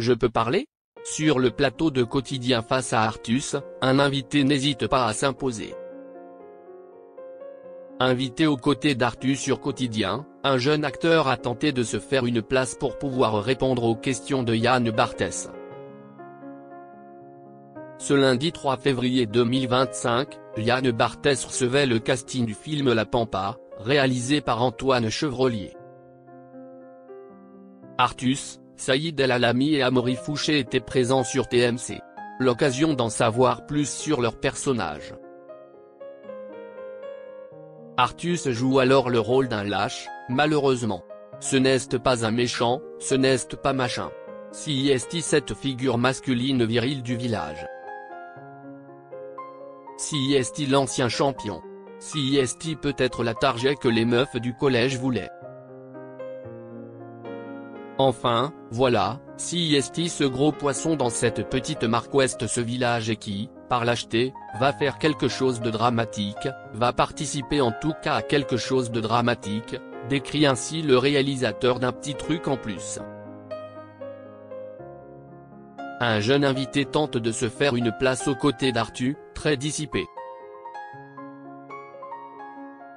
Je peux parler ? Sur le plateau de Quotidien face à Artus, un invité n'hésite pas à s'imposer. Invité aux côtés d'Artus sur Quotidien, un jeune acteur a tenté de se faire une place pour pouvoir répondre aux questions de Yann Barthès. Ce lundi 3 février 2025, Yann Barthès recevait le casting du film La Pampa, réalisé par Antoine Chevrolier. Artus, Saïd El Alami et Amaury Fouché étaient présents sur TMC. L'occasion d'en savoir plus sur leurs personnages. Artus joue alors le rôle d'un lâche, malheureusement. Ce n'est pas un méchant, ce n'est pas machin. Si est cette figure masculine virile du village. Si est l'ancien champion. Si est peut-être la target que les meufs du collège voulaient. Enfin, voilà, si est ce gros poisson dans cette petite marque ouest, ce village et qui, par lâcheté, va faire quelque chose de dramatique, va participer en tout cas à quelque chose de dramatique, décrit ainsi le réalisateur d'un petit truc en plus. Un jeune invité tente de se faire une place aux côtés d'Artus, très dissipé.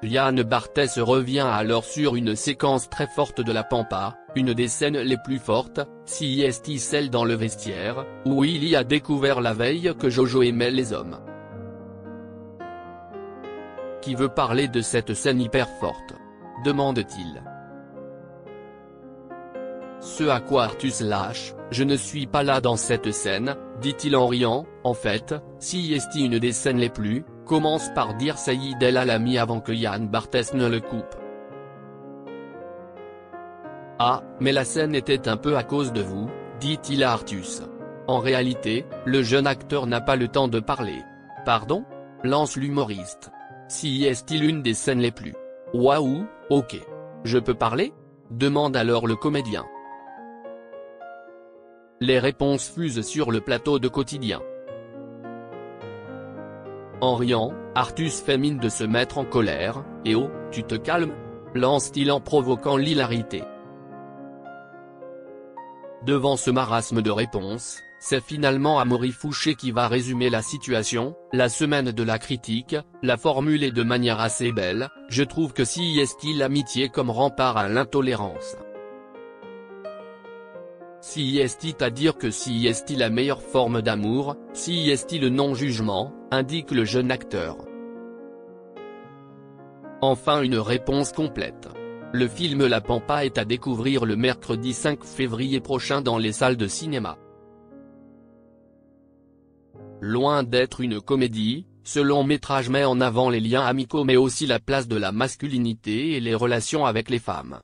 Yann Barthès revient alors sur une séquence très forte de La Pampa, une des scènes les plus fortes, si est celle dans le vestiaire, où il y a découvert la veille que Jojo aimait les hommes. Qui veut parler de cette scène hyper forte ? Demande-t-il. Ce à quoi Artus lâche, je ne suis pas là dans cette scène, dit-il en riant. En fait, si est une des scènes les plus, commence par dire Saïd El Alami avant que Yann Barthès ne le coupe. Ah, mais la scène était un peu à cause de vous, dit-il à Artus. En réalité, le jeune acteur n'a pas le temps de parler. Pardon ? Lance l'humoriste. Si est-il une des scènes les plus. Waouh, ok. Je peux parler ? Demande alors le comédien. Les réponses fusent sur le plateau de Quotidien. En riant, Artus fait mine de se mettre en colère. « Eh oh, tu te calmes ?» lance-t-il en provoquant l'hilarité. Devant ce marasme de réponses, c'est finalement Amaury Fouché qui va résumer la situation. La semaine de la critique, la formule est de manière assez belle, je trouve que si est l'amitié comme rempart à l'intolérance. Si est à dire que si est la meilleure forme d'amour, si est le non-jugement, indique le jeune acteur. Enfin une réponse complète. Le film La Pampa est à découvrir le mercredi 5 février prochain dans les salles de cinéma. Loin d'être une comédie, ce long métrage met en avant les liens amicaux mais aussi la place de la masculinité et les relations avec les femmes.